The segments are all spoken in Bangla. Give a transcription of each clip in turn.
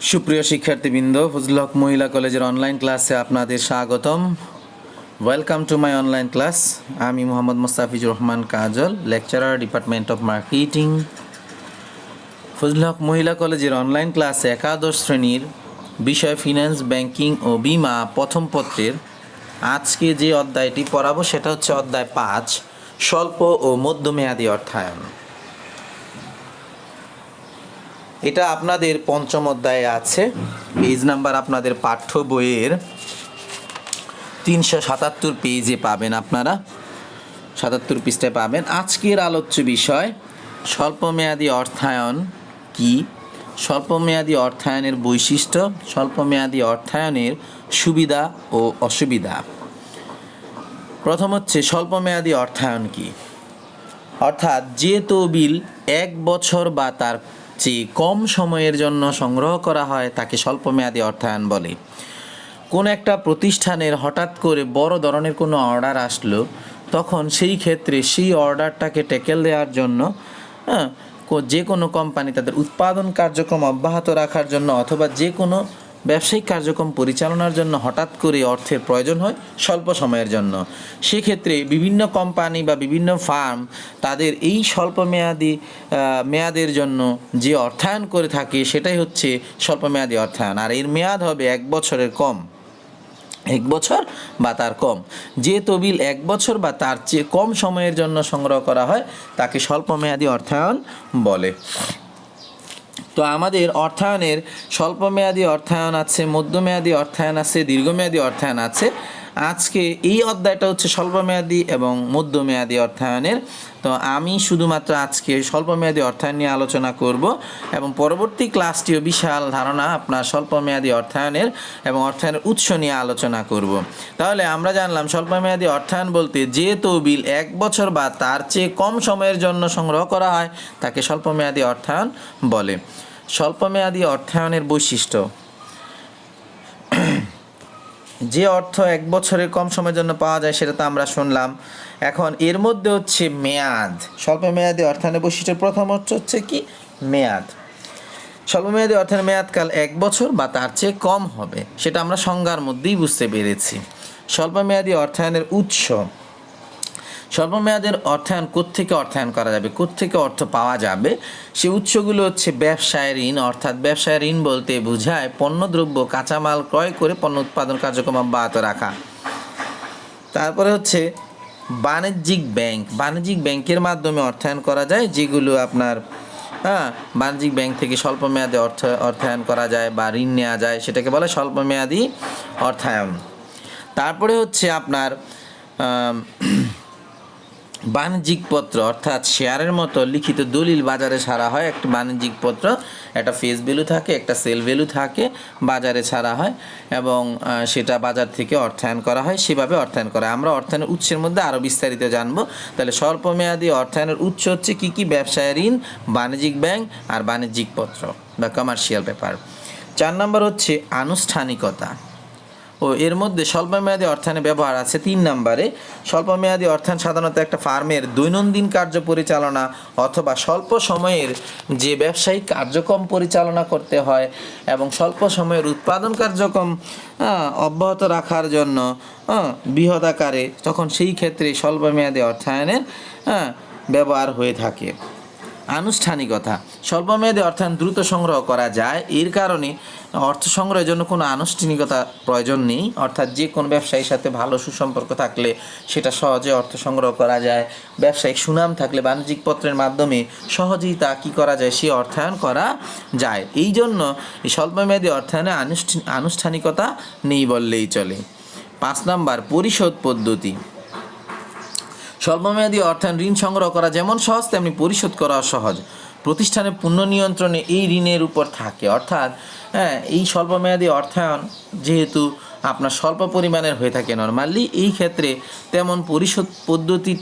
সুপ্রিয় শিক্ষার্থীবৃন্দ, ফজলুল হক মহিলা কলেজের অনলাইন ক্লাসে আপনাদের স্বাগতম। Welcome to my online class. আমি Mohammad Mostafizur Rahman Kajol, lecturer, department of marketing, Fazlul Haque মহিলা কলেজের অনলাইন ক্লাসে একাদশ শ্রেণীর বিষয় ফিন্যান্স, ব্যাংকিং ও বিমা প্রথম পত্রের আজকে যে অধ্যায়টি পড়াবো সেটা হচ্ছে অধ্যায় 5, স্বল্প ও মধ্যমেয়াদী অর্থায়ন। এটা আপনাদের পঞ্চম অধ্যায়ে আছে। পেজ নাম্বার আপনাদের পাঠ্য বইয়ের 377 পেজে পাবেন, আপনারা 77 পৃষ্ঠায় পাবেন। আজকের আলোচ্য বিষয় স্বল্পমেয়াদী অর্থায়ন কি, স্বল্পমেয়াদী অর্থায়নের বৈশিষ্ট্য, স্বল্পমেয়াদী অর্থায়নের সুবিধা ও অসুবিধা। প্রথম হচ্ছে স্বল্পমেয়াদী অর্থায়ন কি, অর্থাৎ যে তহবিল 1 বছর বা তার চেয়ে কম সময়ের জন্য সংগ্রহ করা হয় তাকে স্বল্পমেয়াদী অর্থায়ন বলে। কোন একটা প্রতিষ্ঠানের হঠাৎ করে বড় ধরনের কোনো অর্ডার আসলো, তখন সেই ক্ষেত্রে সেই অর্ডারটাকে ট্যাকেল দেওয়ার জন্য যে কোনো কোম্পানি তাদের উৎপাদন কার্যক্রম অব্যাহত রাখার জন্য অথবা যে কোনো ব্যবসায়িক কার্যক্রম পরিচালনার জন্য হঠাৎ করে অর্থের প্রয়োজন হয় স্বল্প সময়ের জন্য। সেক্ষেত্রে বিভিন্ন কোম্পানি বা বিভিন্ন ফার্ম তাদের এই মেয়াদের জন্য যে অর্থায়ন করে থাকে সেটাই হচ্ছে স্বল্পমেয়াদী অর্থায়ন। আর এর মেয়াদ হবে 1 বছরের কম, 1 বছর বা তার কম। যে তহবিল 1 বছর বা তার চেয়ে কম সময়ের জন্য সংগ্রহ করা হয় তাকে স্বল্পমেয়াদী অর্থায়ন বলে। তো আমাদের অর্থায়নের স্বল্পমেয়াদী অর্থায়ন আছে, মধ্যমেয়াদী অর্থায়ন আছে, দীর্ঘমেয়াদী অর্থায়ন আছে। আজকে এই অধ্যায়টা হচ্ছে স্বল্পমেয়াদী এবং মধ্যমেয়াদী অর্থায়নের। তো আমি শুধুমাত্র আজকে স্বল্পমেয়াদী অর্থায়ন নিয়ে আলোচনা করব এবং পরবর্তী ক্লাসটিও বিশাল ধারণা আপনার স্বল্পমেয়াদী অর্থায়নের এবং অর্থায়নের উৎস নিয়ে আলোচনা করব। তাহলে আমরা জানলাম স্বল্পমেয়াদী অর্থায়ন বলতে যে তহবিল 1 বছর বা তার চেয়ে কম সময়ের জন্য সংগ্রহ করা হয় তাকে স্বল্পমেয়াদী অর্থায়ন বলে। স্বল্পমেয়াদী অর্থায়নের বৈশিষ্ট্য: যে অর্থ 1 বছরের কম সময়ের জন্য পাওয়া যায় সেটা তো আমরা শুনলাম। এখন এর মধ্যে হচ্ছে মেয়াদ। স্বল্পমেয়াদী অর্থায়নের বৈশিষ্ট্যের প্রথম হচ্ছে কি মেয়াদ। স্বল্পমেয়াদী অর্থায়নের মেয়াদকাল 1 বছর বা তার চেয়ে কম হবে, সেটা আমরা সংজ্ঞার মধ্যেই বুঝতে পেরেছি। স্বল্পমেয়াদী অর্থায়নের উৎস: স্বল্পমেয়াদের অর্থায়ন কোত্থেকে অর্থায়ন করা যাবে, কোত্থেকে অর্থ পাওয়া যাবে, সে উৎসগুলো হচ্ছে ব্যবসায় ঋণ। অর্থাৎ ব্যবসায় ঋণ বলতে বোঝায় পণ্যদ্রব্য কাঁচামাল ক্রয় করে পণ্য উৎপাদন কার্যক্রম অব্যাহত রাখা। তারপরে হচ্ছে বাণিজ্যিক ব্যাংক। বাণিজ্যিক ব্যাংকের মাধ্যমে অর্থায়ন করা যায়, যেগুলো আপনার বাণিজ্যিক ব্যাংক থেকে স্বল্পমেয়াদী অর্থায়ন করা যায় বা ঋণ নেওয়া যায়, সেটাকে বলে স্বল্পমেয়াদী অর্থায়ন। তারপরে হচ্ছে আপনার বাণিজ্যিক পত্র, অর্থাৎ শেয়ারের মতো লিখিত দলিল বাজারে ছাড়া হয়। একটা বাণিজ্যিক পত্র, একটা ফেস ভ্যালু থাকে, একটা সেল ভ্যালু থাকে, বাজারে ছাড়া হয় এবং সেটা বাজার থেকে অর্থায়ন করা হয়, সেভাবে অর্থায়ন করা হয়। আমরা অর্থায়নের উৎসের মধ্যে আরও বিস্তারিত জানবো। তাহলে স্বল্পমেয়াদী অর্থায়নের উৎস হচ্ছে কী কী? ব্যবসায় ঋণ, বাণিজ্যিক ব্যাংক আর বাণিজ্যিক পত্র বা কমার্শিয়াল পেপার। 4 নম্বর হচ্ছে আনুষ্ঠানিকতা। এর মধ্যে স্বল্পমেয়াদী অর্থায়নের ব্যবহার আছে 3 নম্বরে। স্বল্পমেয়াদী অর্থায়ন সাধারণত একটা ফার্মের দৈনন্দিন কার্য পরিচালনা অথবা স্বল্প সময়ের যে ব্যবসায়িক কার্যক্রম পরিচালনা করতে হয় এবং স্বল্প সময়ের উৎপাদন কার্যক্রম অব্যাহত রাখার জন্য বৃহৎ আকারে, তখন সেই ক্ষেত্রে স্বল্পমেয়াদী অর্থায়নের ব্যবহার হয়ে থাকে। আনুষ্ঠানিকতা: স্বল্পমেয়াদী অর্থায়ন দ্রুত সংগ্রহ করা যায়, এর কারণে অর্থ সংগ্রহের জন্য কোনো আনুষ্ঠানিকতা প্রয়োজন নেই। অর্থাৎ যে কোনো ব্যবসায়ীর সাথে ভালো সুসম্পর্ক থাকলে সেটা সহজে অর্থ সংগ্রহ করা যায়। ব্যবসায়িক সুনাম থাকলে বাণিজ্যিক পত্রের মাধ্যমে সহজেই তা কী করা যায়, সে অর্থায়ন করা যায়। এই জন্য এই স্বল্পমেয়াদী অর্থায়নে আনুষ্ঠানিকতা নেই বললেই চলে। 5 নম্বর পরিশোধ পদ্ধতি। স্বল্পমেয়াদী অর্থায়ন ঋণ সংগ্রহ করা যেমন সহজ তেমনি পরিশোধ করা সহজ। প্রতিষ্ঠানের পূর্ণ নিয়ন্ত্রণে এই ঋণের উপর থাকে। অর্থাৎ এই স্বল্পমেয়াদী অর্থায়ন যেহেতু আপনার স্বল্প পরিমাণের হয়ে থাকে নর্মালি, এই ক্ষেত্রে তেমন পরিশোধ পদ্ধতি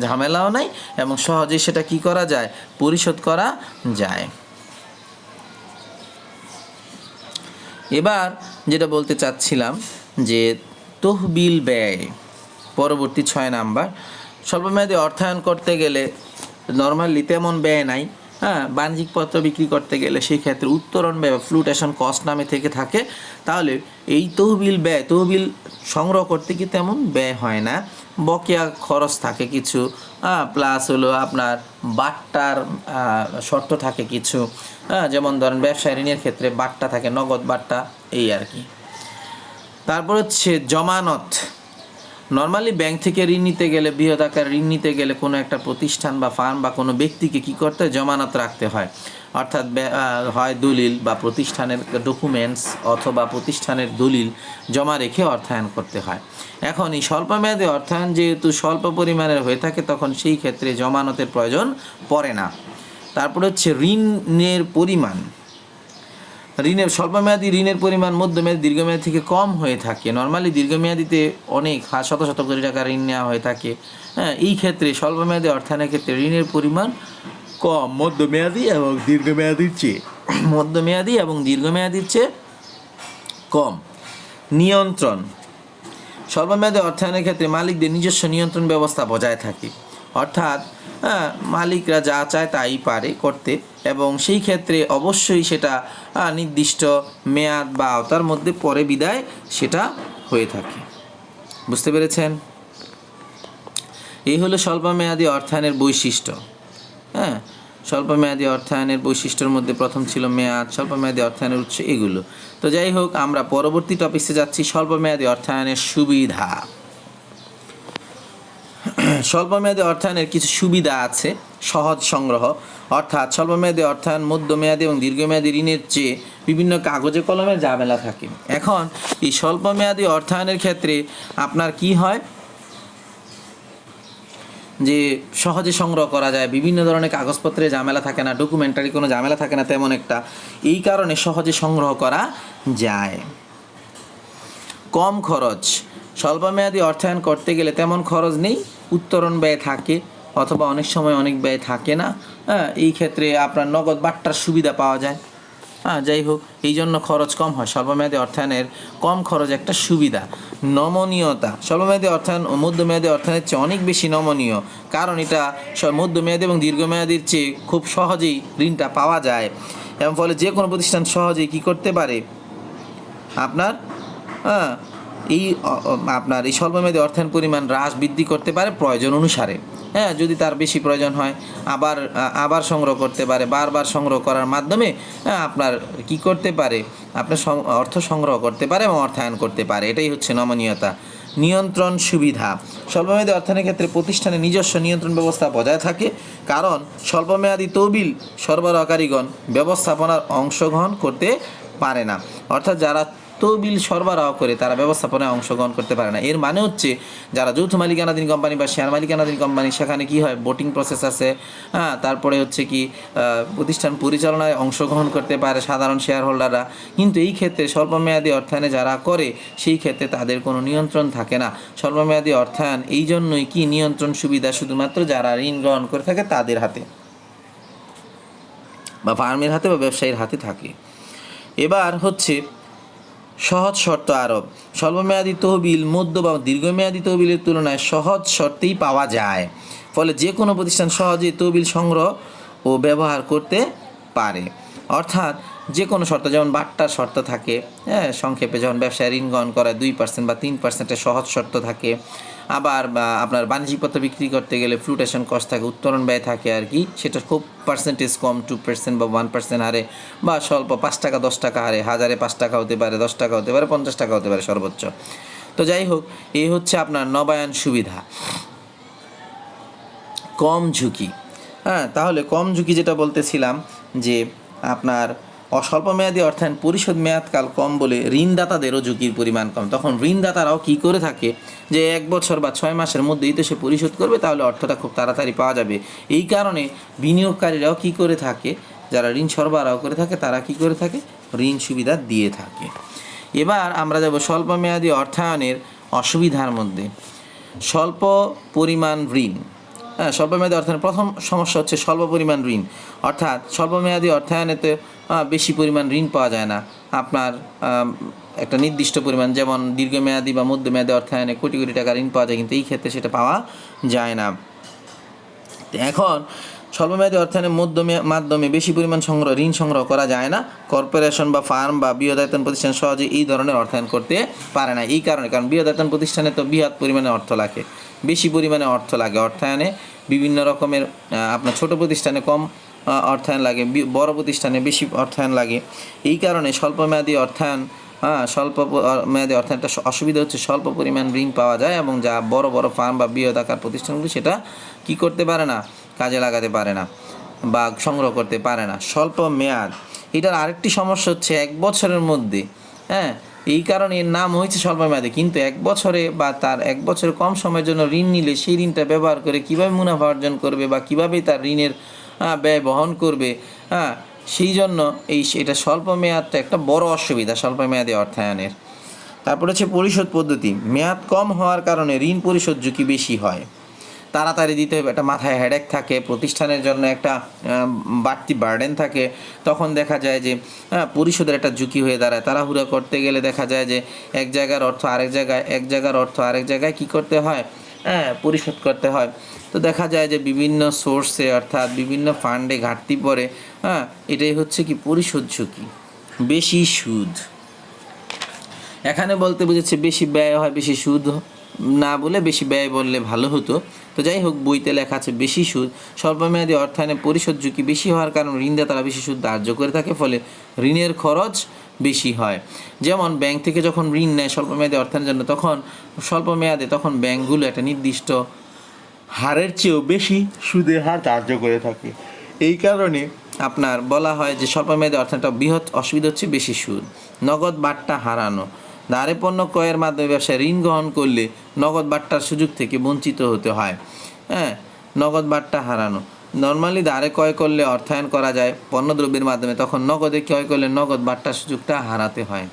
ঝামেলাও নাই এবং সহজে সেটা কি করা যায়, পরিশোধ করা যায়। এবার যেটা বলতে চাচ্ছিলাম যে তহবিল ব্যয়, পরবর্তী 6 নাম্বার। স্বল্পমেয়াদী অর্থায়ন করতে গেলে নর্মালি তেমন ব্যয় নাই, হ্যাঁ, বাণিজ্যিক পত্র বিক্রি করতে গেলে সেই ক্ষেত্রে উত্তোলন ব্যয় বা ফ্লুটেশন কস্ট নামে থেকে থাকে, তাহলে এই তহবিল সংগ্রহ করতে কি তেমন ব্যয় হয় না, বকেয়া খরচ থাকে কিছু, প্লাস হলো আপনার বাট্টার শর্ত থাকে কিছু, যেমন ধরেন ব্যবসায় ঋণের ক্ষেত্রে বাট্টা থাকে, নগদ বাট্টা, এই আর কি। তারপর হচ্ছে জমানত। নর্মালি ব্যাংক থেকে ঋণ নিতে গেলে, বৃহৎ আকার ঋণ নিতে গেলে কোনো একটা প্রতিষ্ঠান বা ফার্ম বা কোনো ব্যক্তিকে কী করতে হয়, জমানত রাখতে হয়। অর্থাৎ হয় দলিল বা প্রতিষ্ঠানের ডকুমেন্টস অথবা প্রতিষ্ঠানের দলিল জমা রেখে অর্থায়ন করতে হয়। এখন এই স্বল্পমেয়াদী অর্থায়ন যেহেতু স্বল্প পরিমাণের হয়ে থাকে, তখন সেই ক্ষেত্রে জমানতের প্রয়োজন পড়ে না। তারপরে হচ্ছে ঋণের পরিমাণ। স্বল্পমেয়াদী ঋণের পরিমাণ মধ্যমেয়াদী দীর্ঘমেয়াদী থেকে কম হয়ে থাকে। নর্মালি দীর্ঘমেয়াদীতে অনেক শত শত কোটি টাকা ঋণ নেওয়া হয়ে থাকে। হ্যাঁ, এই ক্ষেত্রে স্বল্পমেয়াদী অর্থায়নের ক্ষেত্রে ঋণের পরিমাণ কম মধ্যমেয়াদী এবং দীর্ঘমেয়াদীর চেয়ে কম। নিয়ন্ত্রণ। স্বল্পমেয়াদী অর্থায়নের ক্ষেত্রে মালিকদের নিজস্ব নিয়ন্ত্রণ ব্যবস্থা বজায় থাকে, অর্থাৎ মালিকরা যা চায় তাই পারে করতে, এবং সেই ক্ষেত্রে অবশ্যই সেটা নির্দিষ্ট মেয়াদ বা আওতার মধ্যে পরে বিদায় সেটা হয়ে থাকে। বুঝতে পেরেছেন? এই হলো স্বল্পমেয়াদী অর্থায়নের বৈশিষ্ট্য। হ্যাঁ, স্বল্পমেয়াদী অর্থায়নের বৈশিষ্ট্যের মধ্যে প্রথম ছিল মেয়াদ, স্বল্পমেয়াদী অর্থায়নের উৎস, এগুলো। তো যাই হোক, আমরা পরবর্তী টপিকে যাচ্ছি, স্বল্পমেয়াদী অর্থায়নের সুবিধা। স্বল্পমেয়াদী অর্থায়নের কিছু সুবিধা আছে। সহজ সংগ্রহ, অর্থাৎ স্বল্পমেয়াদী অর্থায়ন মধ্যমেয়াদী এবং দীর্ঘমেয়াদী ঋণের চেয়ে বিভিন্ন কাগজে কলমের ঝামেলা থাকে। এখন এই স্বল্পমেয়াদী অর্থায়নের ক্ষেত্রে আপনার কি হয়, যে সহজে সংগ্রহ করা যায়, বিভিন্ন ধরনের কাগজপত্রে ঝামেলা থাকে না, ডকুমেন্টারি কোনো ঝামেলা থাকে না তেমন একটা, এই কারণে সহজে সংগ্রহ করা যায়। কম খরচ। স্বল্পমেয়াদী অর্থায়ন করতে গেলে তেমন খরচ নেই, উত্তোলন ব্যয় থাকে অথবা অনেক সময় অনেক ব্যয় থাকে না। এই ক্ষেত্রে আপনার নগদ বাট্টার সুবিধা পাওয়া যায়। যাই হোক, এই জন্য খরচ কম হয়। স্বল্পমেয়াদী অর্থায়নের কম খরচ একটা সুবিধা। নমনীয়তা। স্বল্পমেয়াদী অর্থায়ন ও মধ্যমেয়াদী অর্থায়নের চেয়ে অনেক বেশি নমনীয়, কারণ এটা মধ্যমেয়াদী এবং দীর্ঘমেয়াদীর চেয়ে খুব সহজেই ঋণটা পাওয়া যায়, এবং ফলে যে কোনো প্রতিষ্ঠান সহজেই কী করতে পারে, আপনার এই স্বল্পমেয়াদী অর্থায়ন পরিমাণ হ্রাস বৃদ্ধি করতে পারে প্রয়োজন অনুসারে। হ্যাঁ, যদি তার বেশি প্রয়োজন হয় আবার সংগ্রহ করতে পারে, বারবার সংগ্রহ করার মাধ্যমে আপনার কি করতে পারে, আপনার অর্থ সংগ্রহ করতে পারে এবং অর্থায়ন করতে পারে। এটাই হচ্ছে নমনীয়তা। নিয়ন্ত্রণ সুবিধা। স্বল্পমেয়াদী অর্থায়নের ক্ষেত্রে প্রতিষ্ঠানের নিজস্ব নিয়ন্ত্রণ ব্যবস্থা বজায় থাকে, কারণ স্বল্পমেয়াদী তহবিল সরবরাহকারীগণ ব্যবস্থাপনার অংশগ্রহণ করতে পারে না। অর্থাৎ যারা তহবিল সরবরাহ করে তারা ব্যবস্থাপনায় অংশগ্রহণ করতে পারে না। এর মানে হচ্ছে যারা যৌথ মালিকানাধীন কোম্পানি বা শেয়ার মালিকানাধীন কোম্পানি, সেখানে কি হয়, ভোটিং প্রসেস আছে। তারপরে হচ্ছে কি প্রতিষ্ঠান পরিচালনায় অংশগ্রহণ করতে পারে সাধারণ শেয়ার হোল্ডাররা, কিন্তু এই ক্ষেত্রে স্বল্পমেয়াদী অর্থায়নে যারা করে সেই ক্ষেত্রে তাদের কোনো নিয়ন্ত্রণ থাকে না। স্বল্পমেয়াদী অর্থায়ন এই জন্যই কি নিয়ন্ত্রণ সুবিধা শুধুমাত্র যারা ঋণ গ্রহণ করে থাকে তাদের হাতে, বা ফার্মের হাতে বা ব্যবসায়ীর হাতে থাকে। এবার হচ্ছে সহজ শর্ত আরোপ। স্বল্পমেয়াদী তহবিল মধ্য বা দীর্ঘমেয়াদী তহবিলের তুলনায় সহজ শর্তেই পাওয়া যায়, ফলে যে কোনো প্রতিষ্ঠান সহজেই তহবিল সংগ্রহ ও ব্যবহার করতে পারে। অর্থাৎ যে কোনো শর্ত, যেমন বাট্টার শর্ত থাকে, সংক্ষেপে যখন ব্যবসায় ঋণ গ্রহণ করায় 2% বা 3% সহজ শর্ত থাকে। আবার আপনার বাণিজ্যিক পত্র বিক্রি করতে গেলে ফ্লুটেশন কস্ট থাকে, উত্তোলন ব্যয় থাকে আর কি, সেটা খুব পার্সেন্টেজ কম, 2% বা 1% হারে, বা স্বল্প 5 টাকা 10 টাকা হারে, 1000-এ 5 টাকা হতে পারে, 10 টাকা হতে পারে, 50 টাকা হতে পারে সর্বোচ্চ। তো যাই হোক, এই হচ্ছে আপনার নবায়ন সুবিধা। কম ঝুঁকি। তাহলে কম ঝুঁকি যেটা বলতেছিলাম, যে আপনার স্বল্পমেয়াদী অর্থায়ন পরিশোধ মেয়াদকাল কম বলে ঋণদাতাদেরও ঝুঁকির পরিমাণ কম। তখন ঋণদাতারাও কী করে থাকে, যে 1 বছর বা 6 মাসের মধ্যেই তো সে পরিশোধ করবে, তাহলে অর্থটা খুব তাড়াতাড়ি পাওয়া যাবে। এই কারণে বিনিয়োগকারীরাও কী করে থাকে, যারা ঋণ সরবরাহ করে থাকে তারা কী করে থাকে, ঋণ সুবিধা দিয়ে থাকে। এবার আমরা যাব স্বল্পমেয়াদী অর্থায়নের অসুবিধার মধ্যে। স্বল্প পরিমাণ ঋণ। স্বল্পমেয়াদী অর্থায়নের প্রথম সমস্যা হচ্ছে স্বল্প পরিমাণ ঋণ, অর্থাৎ স্বল্পমেয়াদী অর্থায়নেতে বেশি পরিমাণ ঋণ পাওয়া যায় না। আপনার একটা নির্দিষ্ট পরিমাণ, যেমন দীর্ঘমেয়াদী বা মধ্যমেয়াদী অর্থায়নে কোটি কোটি টাকা ঋণ পাওয়া যায়, কিন্তু এই ক্ষেত্রে সেটা পাওয়া যায় না। এখন স্বল্পমেয়াদী অর্থায়নের মাধ্যমে বেশি পরিমাণ ঋণ সংগ্রহ করা যায় না। কর্পোরেশন বা ফার্ম বা বৃহদায়তন প্রতিষ্ঠান সহজে এই ধরনের অর্থায়ন করতে পারে না। এই কারণে, কারণ বৃহদায়তন প্রতিষ্ঠানে তো বৃহৎ পরিমাণে অর্থ লাগে, বেশি পরিমাণে অর্থ লাগে অর্থায়নে। বিভিন্ন রকমের আপনার ছোট প্রতিষ্ঠানে কম অর্থায়ন লাগে, বড় প্রতিষ্ঠানে বেশি অর্থায়ন লাগে। এই কারণে স্বল্পমেয়াদী অর্থায়ন মেয়াদী অর্থায়নটা অসুবিধা হচ্ছে, স্বল্প পরিমাণ ঋণ পাওয়া যায় এবং যা বড় বড় ফার্ম বা বৃহৎ আকার প্রতিষ্ঠানগুলো সেটা কি করতে পারে না, কাজে লাগাতে পারে না বা সংগ্রহ করতে পারে না। স্বল্প মেয়াদ, এটার আরেকটি সমস্যা হচ্ছে 1 বছরের মধ্যে, এই কারণে এর নাম হয়েছে স্বল্প মেয়াদী। কিন্তু 1 বছরে বা তার 1 বছরের কম সময়ের জন্য ঋণ নিলে সেই ঋণটা ব্যবহার করে কীভাবে মুনাফা অর্জন করবে বা কীভাবে তার ঋণের ব্যয় বহন করবে, সেই জন্য এটা স্বল্প মেয়াদটা একটা বড় অসুবিধা স্বল্পমেয়াদী অর্থায়নের। তারপর হচ্ছে পরিশোধ পদ্ধতি। মেয়াদ কম হওয়ার কারণে ঋণ পরিশোধ ঝুঁকি বেশি হয়, তাড়াতাড়ি দিতে হবে, একটা মাথায় হেডেক থাকে, প্রতিষ্ঠানের জন্য একটা বাড়তি বার্ডেন থাকে। তখন দেখা যায় যে পরিশোধের একটা ঝুঁকি হয়ে দাঁড়ায়। তাড়াহুড়া করতে গেলে দেখা যায় যে এক জায়গার অর্থ আরেক জায়গায় কী করতে হয়, পরিশোধ করতে হয়। তো দেখা যায় যে বিভিন্ন সোর্সে অর্থাৎ বিভিন্ন ফান্ডে ঘাটতি পড়ে। এটাই হচ্ছে কি পরিশোধ ঝুঁকি। বেশি সুদ, এখানে বলতে বুঝেছে বেশি ব্যয় হয়, বেশি সুদ না বলে বেশি ব্যয় বললে ভালো হতো। তো যাই হোক, বইতে লেখা আছে বেশি সুদ। স্বল্পমেয়াদী অর্থায়নে পরিশোধ ঝুঁকি বেশি হওয়ার কারণে ঋণদাতারা বেশি সুদ ধার্য করে থাকে, ফলে ঋণের খরচ বেশি হয়। যেমন ব্যাংক থেকে যখন ঋণ নেয় স্বল্পমেয়াদী অর্থায়নের জন্য, তখন স্বল্পমেয়াদে তখন ব্যাংকগুলো একটা নির্দিষ্ট হারের চেয়েও বেশি সুদের হার ধার্য করে থাকে। এই কারণে আপনার বলা হয় যে স্বল্পমেয়াদী অর্থায়নটা বৃহৎ অসুবিধা হচ্ছে বেশি সুদ। নগদ বাট্টা হারানো, ধারে পণ্য ক্রয়ের মাধ্যমে ব্যবসায় ঋণ গ্রহণ করলে নগদ বাট্টার সুযোগ থেকে বঞ্চিত হতে হয়। নগদ বাট্টা হারানো, নর্মালি ধারে ক্রয় করলে অর্থায়ন করা যায় পণ্যদ্রব্যের মাধ্যমে, তখন নগদে ক্রয় করলে নগদ বাট্টার সুযোগটা হারাতে হয়।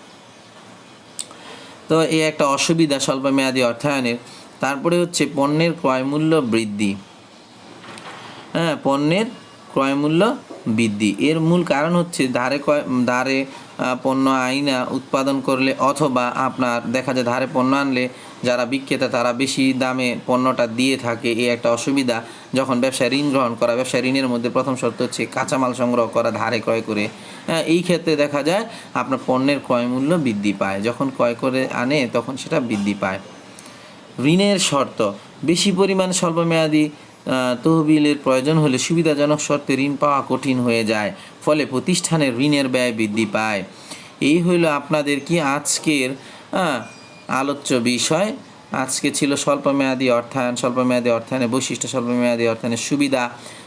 তো এই একটা অসুবিধা স্বল্পমেয়াদী অর্থায়নের। তারপরে হচ্ছে পণ্যের ক্রয়মূল্য বৃদ্ধি। পণ্যের ক্রয়মূল্য বৃদ্ধি এর মূল কারণ হচ্ছে ধারে পণ্য আইনা উৎপাদন করলে, অথবা আপনার দেখা যায় ধারে পণ্য আনলে যারা বিক্রেতা তারা বেশি দামে পণ্যটা দিয়ে থাকে। এই একটা অসুবিধা। যখন ব্যবসায় ঋণ গ্রহণ করা, ব্যবসায় ঋণের মধ্যে প্রথম শর্ত হচ্ছে কাঁচামাল সংগ্রহ করা ধারে ক্রয় করে। এই ক্ষেত্রে দেখা যায় আপনার পণ্যের ক্রয়মূল্য বৃদ্ধি পায়, যখন ক্রয় করে আনে তখন সেটা বৃদ্ধি পায়। ঋণের শর্ত, বেশি পরিমাণ স্বল্পমেয়াদী তহবিলের প্রয়োজন হলে সুবিধাজনক শর্তে ঋণ পাওয়া কঠিন হয়ে যায়, ফলে প্রতিষ্ঠানের ঋণের ব্যয় বৃদ্ধি পায়। এই হইল আপনাদের কি আজকের আলোচ্য বিষয়। আজকে ছিল স্বল্পমেয়াদী অর্থায়নের বৈশিষ্ট্য, স্বল্পমেয়াদী অর্থায়নের সুবিধা।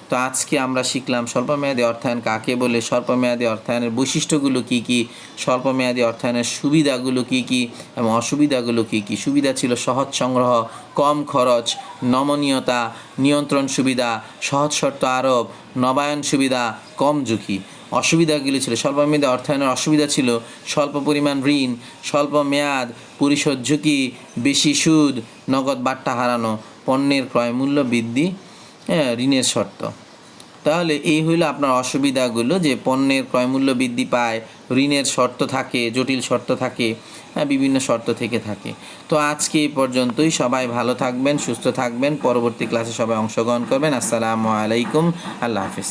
তো আজকে আমরা শিখলাম স্বল্পমেয়াদী অর্থায়ন কাকে বলে, স্বল্পমেয়াদী অর্থায়নের বৈশিষ্ট্যগুলো কী কী, স্বল্পমেয়াদী অর্থায়নের সুবিধাগুলো কী কী এবং অসুবিধাগুলো কী কী। সুবিধা ছিল সহজ সংগ্রহ, কম খরচ, নমনীয়তা, নিয়ন্ত্রণ সুবিধা, সহজ শর্ত আরোপ, নবায়ন সুবিধা, কম ঝুঁকি। অসুবিধাগুলি ছিল স্বল্পমেয়াদী অর্থায়নের অসুবিধা ছিল স্বল্প পরিমাণ ঋণ, স্বল্প মেয়াদ, পরিশোধ ঝুঁকি, বেশি সুদ, নগদ বাট্টা হারানো, পণ্যের ক্রয় মূল্য বৃদ্ধি, ঋণের শর্ত। তাহলে এই হইল আপনার অসুবিধাগুলো, যে পণ্যের ক্রয়মূল্য বৃদ্ধি পায়, ঋণের শর্ত থাকে, জটিল শর্ত থাকে, বিভিন্ন শর্ত থেকে থাকে। তো আজকে এই পর্যন্তই। সবাই ভালো থাকবেন, সুস্থ থাকবেন। পরবর্তী ক্লাসে সবাই অংশগ্রহণ করবেন। আসসালামু আলাইকুম, আল্লাহ হাফিজ।